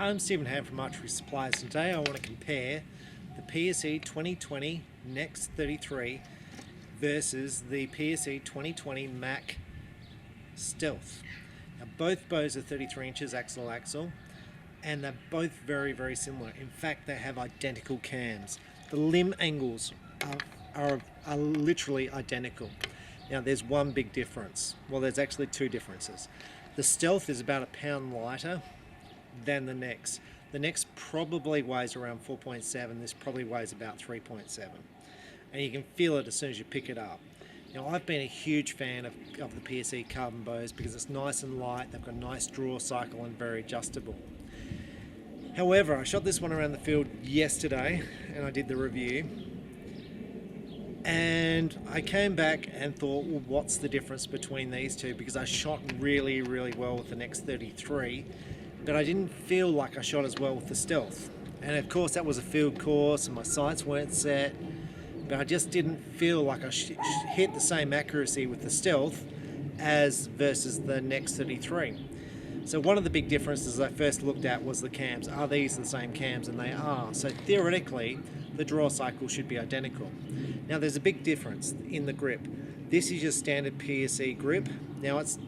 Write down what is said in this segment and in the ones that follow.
Hi, I'm Stephen Ham from Archery Supplies. Today I want to compare the PSE 2020 nxt 33 versus the PSE 2020 Mach Stealth. Now both bows are 33 inches axle, and they're both very similar. In fact, they have identical cams. The limb angles are literally identical. Now there's one big difference. Well, there's actually two differences. The Stealth is about a pound lighter than the nxt. The nxt probably weighs around 4.7. This probably weighs about 3.7. And you can feel it as soon as you pick it up. Now I've been a huge fan of the PSE carbon bows because it's nice and light, they've got a nice draw cycle and very adjustable. However, I shot this one around the field yesterday and I did the review. And I came back and thought, well, what's the difference between these two? Because I shot really well with the nxt 33, but I didn't feel like I shot as well with the Stealth. And of course that was a field course and my sights weren't set, but I just didn't feel like I hit the same accuracy with the Stealth as versus the nxt 33. So one of the big differences I first looked at was the cams. Are these the same cams? And they are. So theoretically, the draw cycle should be identical. Now there's a big difference in the grip. This is your standard PSE grip. Now it's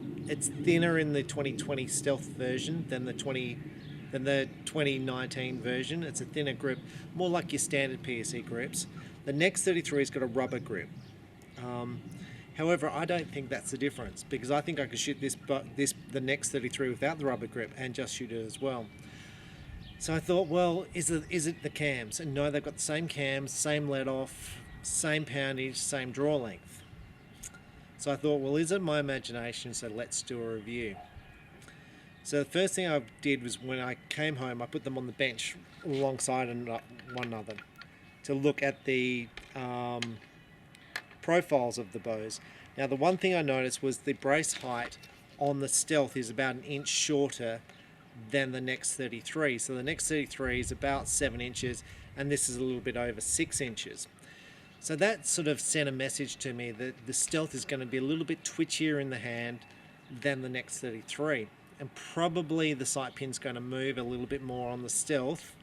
thinner in the 2020 Stealth version than the 2019 version. It's a thinner grip, more like your standard PSE grips. The nxt 33's got a rubber grip. However, I don't think that's the difference, because I think I could shoot the nxt 33 without the rubber grip and just shoot it as well. So I thought, well, is it the cams? And no, they've got the same cams, same let off, same poundage, same draw length. So I thought, well, is it my imagination? So let's do a review. So the first thing I did was, when I came home, I put them on the bench alongside one another to look at the profiles of the bows. Now the one thing I noticed was the brace height on the Stealth is about an inch shorter than the nxt 33. So the nxt 33 is about 7 inches and this is a little bit over 6 inches. So that sort of sent a message to me that the Stealth is going to be a little bit twitchier in the hand than the nxt 33, and probably the sight pin's going to move a little bit more on the Stealth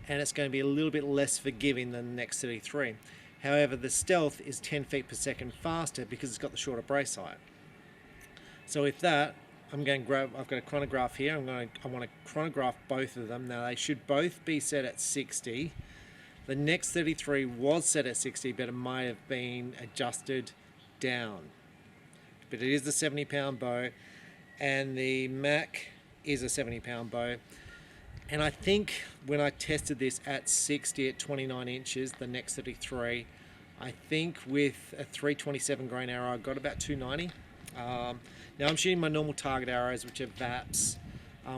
and it's going to be a little bit less forgiving than the nxt 33. However, the Stealth is 10 feet per second faster because it's got the shorter brace height. So with that, I've got a chronograph here. I want to chronograph both of them. Now they should both be set at 60. The nxt 33 was set at 60, but it might have been adjusted down. But it is a 70-pound bow, and the Mach is a 70-pound bow. And I think when I tested this at 60 at 29 inches, the nxt 33, I think with a 327 grain arrow, I got about 290. Now I'm shooting my normal target arrows, which are VAPs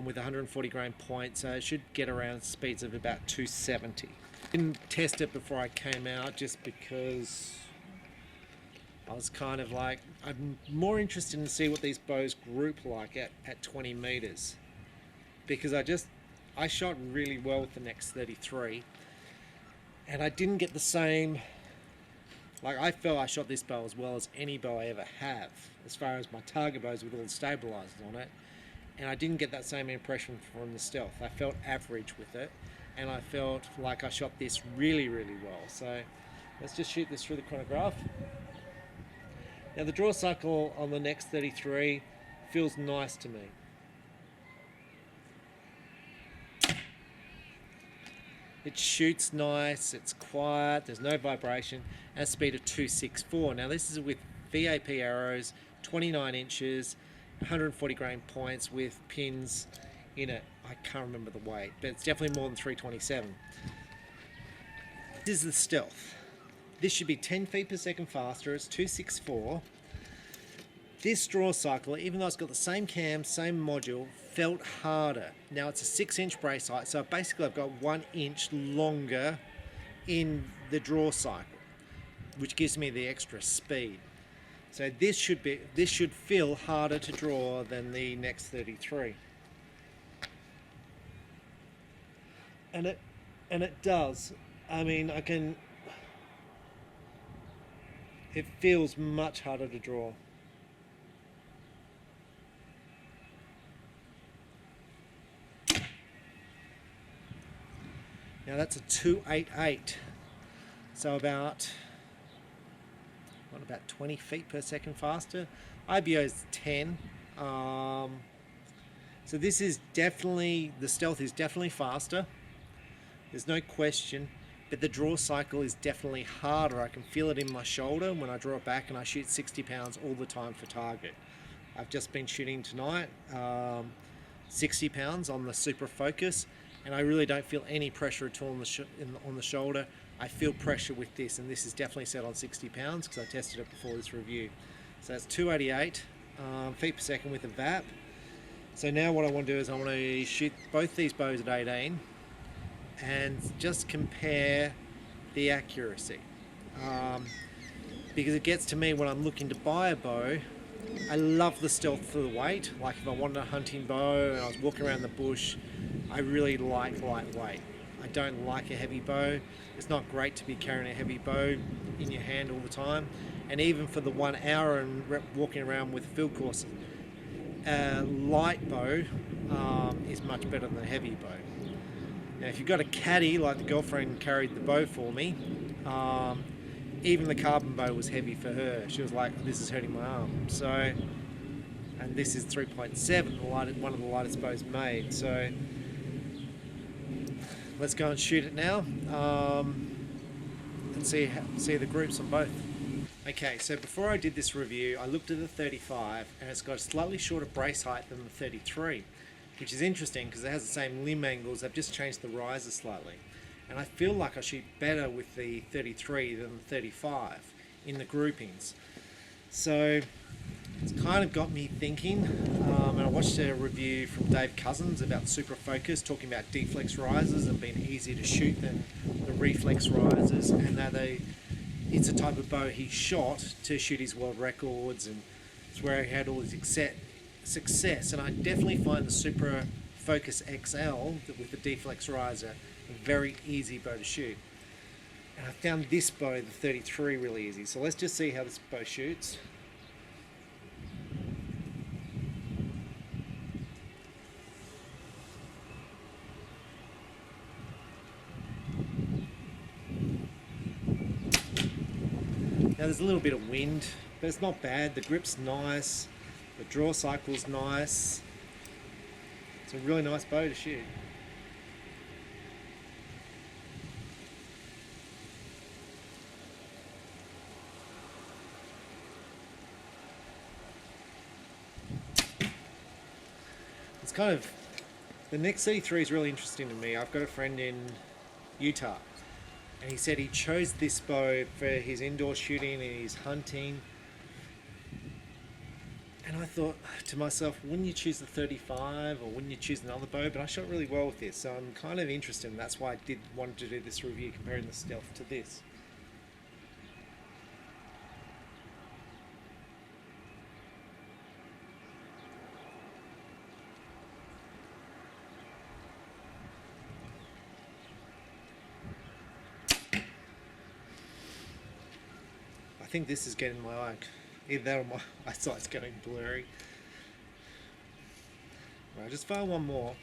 with 140 grain point, so it should get around speeds of about 270. Didn't test it before I came out just because I was kind of like, I'm more interested in to see what these bows group like at 20 meters, because I shot really well with the nxt 33 and I didn't get the same, like I felt I shot this bow as well as any bow I ever have as far as my target bows with all the stabilizers on it, and I didn't get that same impression from the Stealth. I felt average with it and I felt like I shot this really well. So let's just shoot this through the chronograph. Now the draw cycle on the nxt 33 feels nice to me. It shoots nice, it's quiet, there's no vibration, at a speed of 264. Now this is with VAP arrows, 29 inches, 140 grain points with pins in it. I can't remember the weight, but it's definitely more than 327. This is the Stealth. This should be 10 feet per second faster, it's 264. This draw cycle, even though it's got the same cam, same module, felt harder. Now it's a 6-inch brace height, so basically I've got 1 inch longer in the draw cycle, which gives me the extra speed. So this should feel harder to draw than the nxt 33. And it does. I mean, it feels much harder to draw. Now that's a 288, so about 20 feet per second faster. IBO is 10. So this is definitely, the Stealth is definitely faster. There's no question, but the draw cycle is definitely harder. I can feel it in my shoulder when I draw it back, and I shoot 60 pounds all the time for target. I've just been shooting tonight 60 pounds on the Super Focus, and I really don't feel any pressure at all on the shoulder. I feel pressure with this, and this is definitely set on 60 pounds because I tested it before this review. So that's 288 feet per second with a VAP. So now what I want to do is I want to shoot both these bows at 18 and just compare the accuracy. Because it gets to me when I'm looking to buy a bow, I love the Stealth for the weight. Like if I wanted a hunting bow and I was walking around the bush, I really like lightweight. I don't like a heavy bow. It's not great to be carrying a heavy bow in your hand all the time. And even for the 1 hour and walking around with a field course, a light bow is much better than a heavy bow. Now if you've got a caddy, like the girlfriend carried the bow for me, even the carbon bow was heavy for her. She was like, this is hurting my arm. So, and this is 3.7, one of the lightest bows made. So let's go and shoot it now and see the groups on both. Okay, so before I did this review, I looked at the 35 and it's got a slightly shorter brace height than the 33, which is interesting because it has the same limb angles. They've just changed the riser slightly. And I feel like I shoot better with the 33 than the 35 in the groupings. So it's kind of got me thinking, and I watched a review from Dave Cousins about Super Focus talking about deflex risers and being easier to shoot than the reflex risers, and that it's a type of bow he shot to shoot his world records, and it's where he had all his success. And I definitely find the Super Focus XL with the deflex riser a very easy bow to shoot. And I found this bow, the 33, really easy. So let's just see how this bow shoots. Now there's a little bit of wind, but it's not bad. The grip's nice, the draw cycle's nice. It's a really nice bow to shoot. It's kind of, the next 33 is really interesting to me. I've got a friend in Utah, and he said he chose this bow for his indoor shooting and his hunting. And I thought to myself, wouldn't you choose the 35 or wouldn't you choose another bow? But I shot really well with this, so I'm kind of interested, and that's why I wanted to do this review comparing the Stealth to this. I think this is getting my eye. Either that or my eyesight's getting blurry. Right, just fire one more.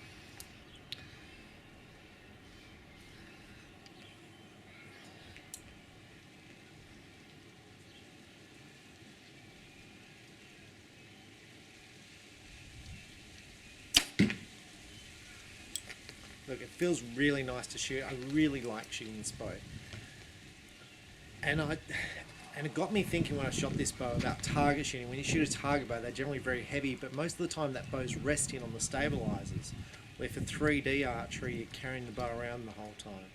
Look, it feels really nice to shoot. I really like shooting this bow. And it got me thinking when I shot this bow about target shooting. When you shoot a target bow, they're generally very heavy, but most of the time that bow's resting on the stabilizers, where for 3D archery, you're carrying the bow around the whole time.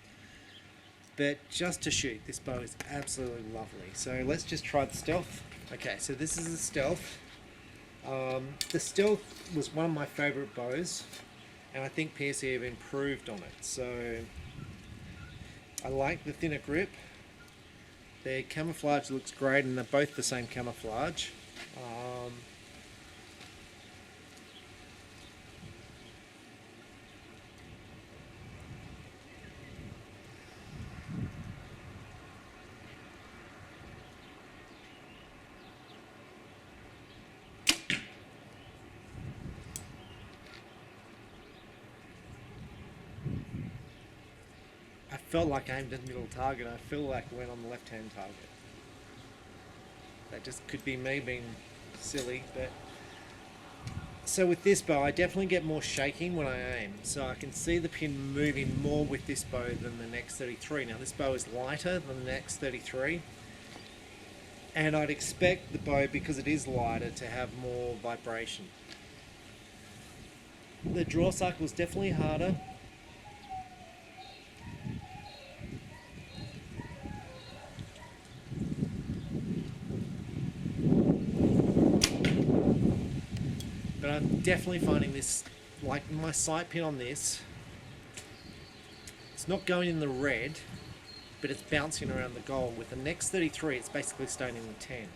But just to shoot, this bow is absolutely lovely. So let's just try the Stealth. Okay, so this is the Stealth. The Stealth was one of my favorite bows, and I think PSE have improved on it. So I like the thinner grip. Their camouflage looks great, and they're both the same camouflage. felt like I aimed at the middle target. I feel like I went on the left-hand target. That just could be me being silly, but so with this bow, I definitely get more shaking when I aim. So I can see the pin moving more with this bow than the X33. Now this bow is lighter than the X33, and I'd expect the bow, because it is lighter, to have more vibration. The draw cycle is definitely harder. But I'm definitely finding this, like my sight pin on this, it's not going in the red, but it's bouncing around the gold. With the X33, it's basically staying in the 10.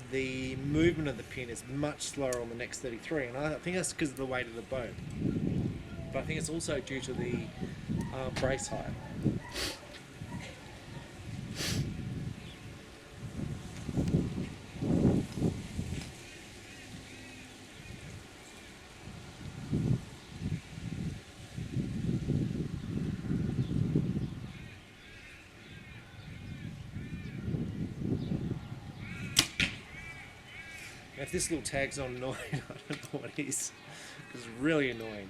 The movement of the pin is much slower on the X33, and I think that's because of the weight of the bow. But I think it's also due to the brace height. If this little tag's not annoying, I don't know what it is, because it's really annoying.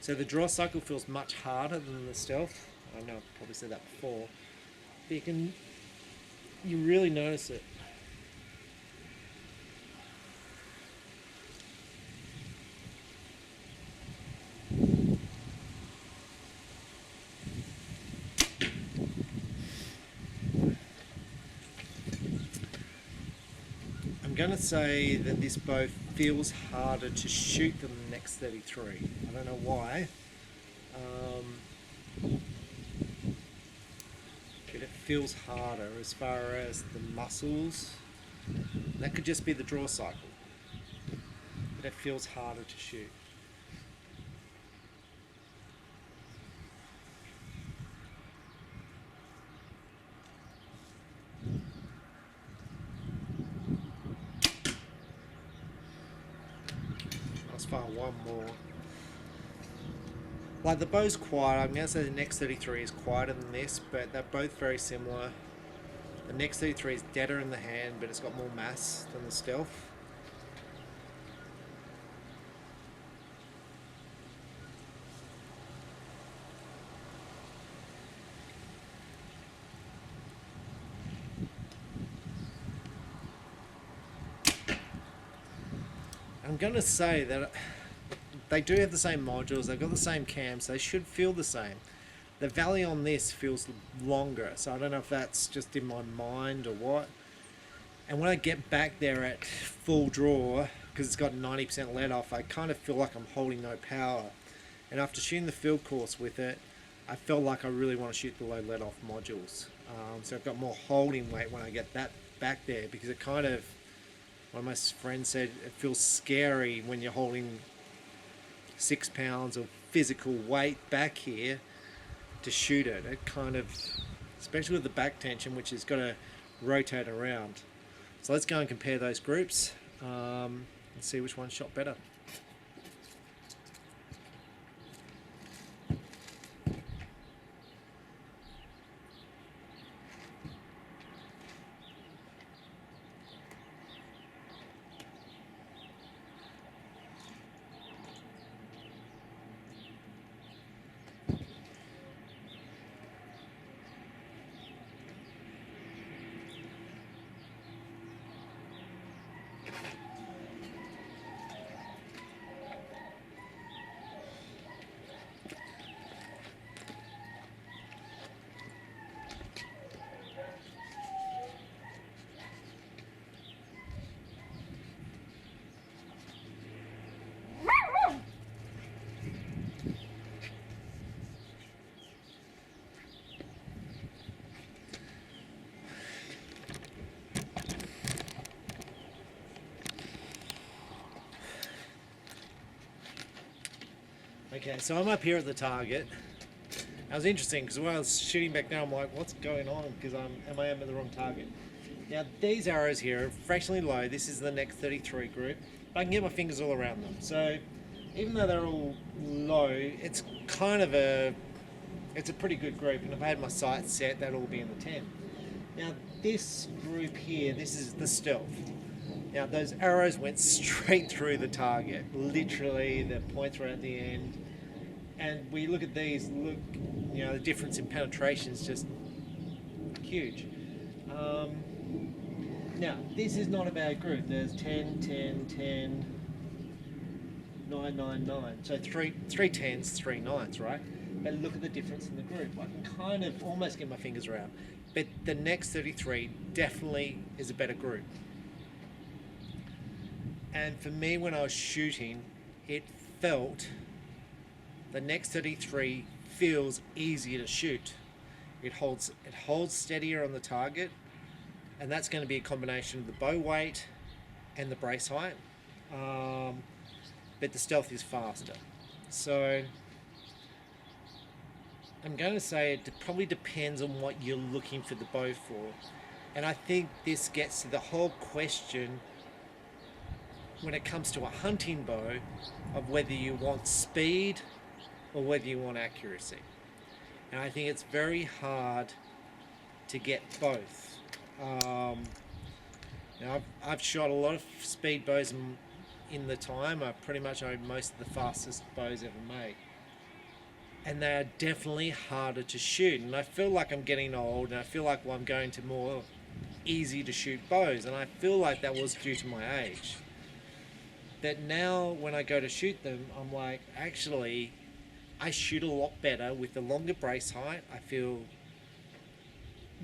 So the draw cycle feels much harder than the stealth. I know I've probably said that before, but you really notice it. I'm going to say that this bow feels harder to shoot than the X33. I don't know why, but it feels harder as far as the muscles. That could just be the draw cycle, but it feels harder to shoot. Fire one more. Like the bow's quiet. I'm going to say the X33 is quieter than this, but they're both very similar. The X33 is deader in the hand, but it's got more mass than the stealth. I'm going to say that they do have the same modules, they've got the same cams, they should feel the same. The valley on this feels longer, so I don't know if that's just in my mind or what. And when I get back there at full draw, because it's got 90% let off, I kind of feel like I'm holding no power. And after shooting the field course with it, I felt like I really want to shoot the low let off modules. So I've got more holding weight when I get that back there, because it kind of, one of my friends said, it feels scary when you're holding 6 pounds of physical weight back here to shoot it. It kind of, especially with the back tension, which has got to rotate around. So let's go and compare those groups and see which one shot better. Okay, so I'm up here at the target. That was interesting because when I was shooting back down, I'm like, what's going on? Because am I at the wrong target? Now these arrows here are fractionally low. This is the next 33 group. But I can get my fingers all around them. So even though they're all low, it's kind of it's a pretty good group. And if I had my sights set, that'll all be in the 10. Now this group here, this is the Stealth. Now those arrows went straight through the target. Literally, the points were at the end. And we look at these, the difference in penetration is just huge. Now, this is not a bad group. There's 10, 10, 10, 9, 9, 9. So three 10s, 3 9s, right? But look at the difference in the group. I can kind of almost get my fingers around. But the next 33 definitely is a better group. And for me, when I was shooting, it felt, the next 33 feels easier to shoot. It holds steadier on the target, and that's going to be a combination of the bow weight and the brace height. But the Stealth is faster. So I'm going to say it probably depends on what you're looking for the bow for. And I think this gets to the whole question when it comes to a hunting bow of whether you want speed or whether you want accuracy. And I think it's very hard to get both. Now I've shot a lot of speed bows in the time. I pretty much own most of the fastest bows ever made. And they are definitely harder to shoot. And I feel like I'm getting old, and I feel like I'm going to more easy to shoot bows. And I feel like that was due to my age. But now when I go to shoot them, I'm like, actually, I shoot a lot better with the longer brace height. I feel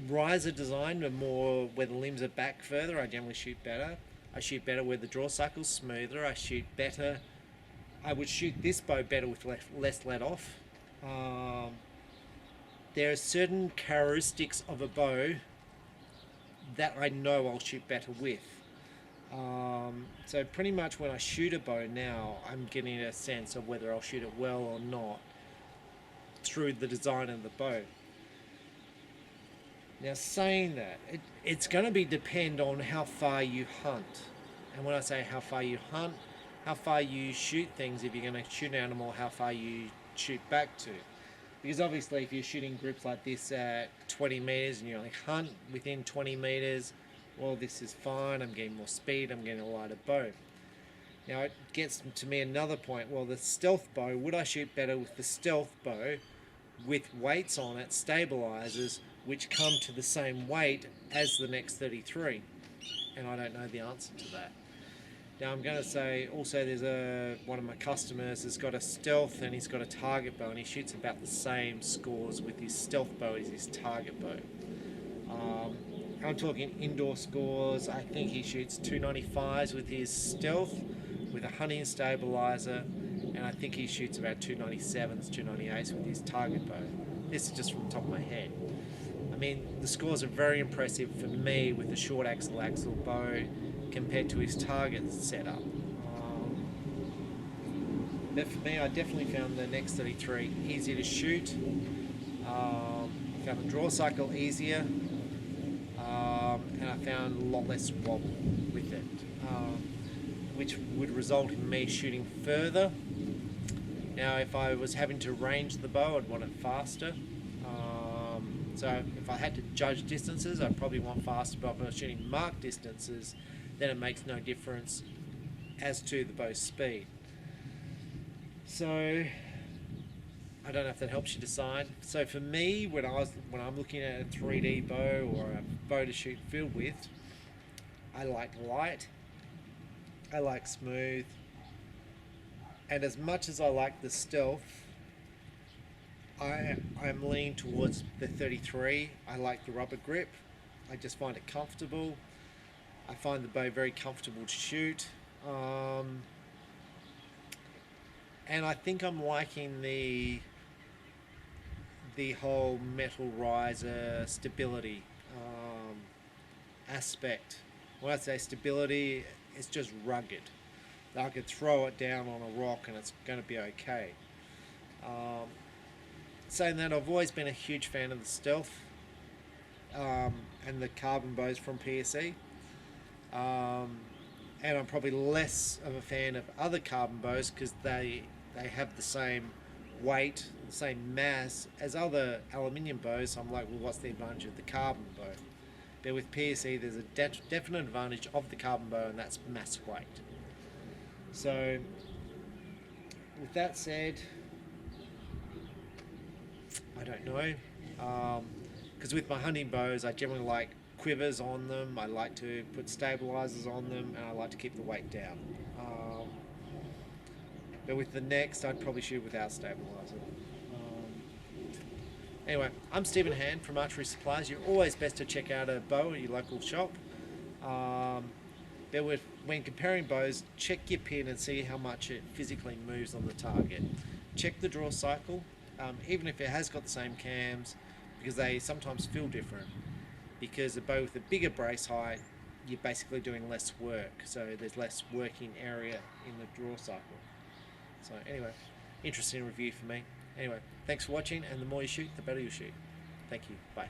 riser design, more where the limbs are back further, I generally shoot better. I shoot better where the draw cycle's smoother. I shoot better. I would shoot this bow better with less let off. There are certain characteristics of a bow that I know I'll shoot better with. So pretty much when I shoot a bow now, I'm getting a sense of whether I'll shoot it well or not through the design of the bow. Now saying that, it's going to depend on how far you hunt. And when I say how far you hunt, how far you shoot things, if you're going to shoot an animal, how far you shoot back to. Because obviously if you're shooting groups like this at 20 meters and you only hunt within 20 meters, well, this is fine, I'm getting more speed, I'm getting a lighter bow. Now it gets to me another point, well, the Stealth bow, would I shoot better with the Stealth bow with weights on it, stabilizers, which come to the same weight as the next 33? And I don't know the answer to that. Now I'm going to say also there's one of my customers has got a Stealth and he's got a target bow, and he shoots about the same scores with his Stealth bow as his target bow. I'm talking indoor scores. I think he shoots 295s with his Stealth with a hunting stabilizer, and I think he shoots about 297s, 298s with his target bow. This is just from the top of my head. I mean, the scores are very impressive for me with the short axle bow compared to his target setup. But for me, I definitely found the next 33 easier to shoot. I found the draw cycle easier. And I found a lot less wobble with it, which would result in me shooting further. Now if I was having to range the bow, I'd want it faster. So if I had to judge distances, I'd probably want faster, but if I was shooting marked distances, then it makes no difference as to the bow's speed. So I don't know if that helps you decide. So for me, when I'm looking at a 3D bow or a bow to shoot field with, I like light, I like smooth, and as much as I like the Stealth, I'm leaning towards the 33. I like the rubber grip. I just find it comfortable. I find the bow very comfortable to shoot. And I think I'm liking the whole metal riser stability aspect. When I say stability, it's just rugged. I could throw it down on a rock and it's going to be okay. Saying that, I've always been a huge fan of the Stealth. and the carbon bows from PSE. And I'm probably less of a fan of other carbon bows because they have the same weight, the same mass as other aluminium bows. So I'm like, well, what's the advantage of the carbon bow? But with PSE, there's a definite advantage of the carbon bow, and that's mass weight. So with that said, I don't know, because with my hunting bows, I generally like quivers on them. I like to put stabilizers on them, and I like to keep the weight down. But with the next, I'd probably shoot without stabilizer. Anyway, I'm Stephen Hand from Archery Supplies. You're always best to check out a bow at your local shop. But when comparing bows, check your pin and see how much it physically moves on the target. Check the draw cycle, even if it has got the same cams, because they sometimes feel different. Because a bow with a bigger brace height, you're basically doing less work, so there's less working area in the draw cycle. So anyway, interesting review for me. Anyway, thanks for watching, and the more you shoot, the better you shoot. Thank you. Bye.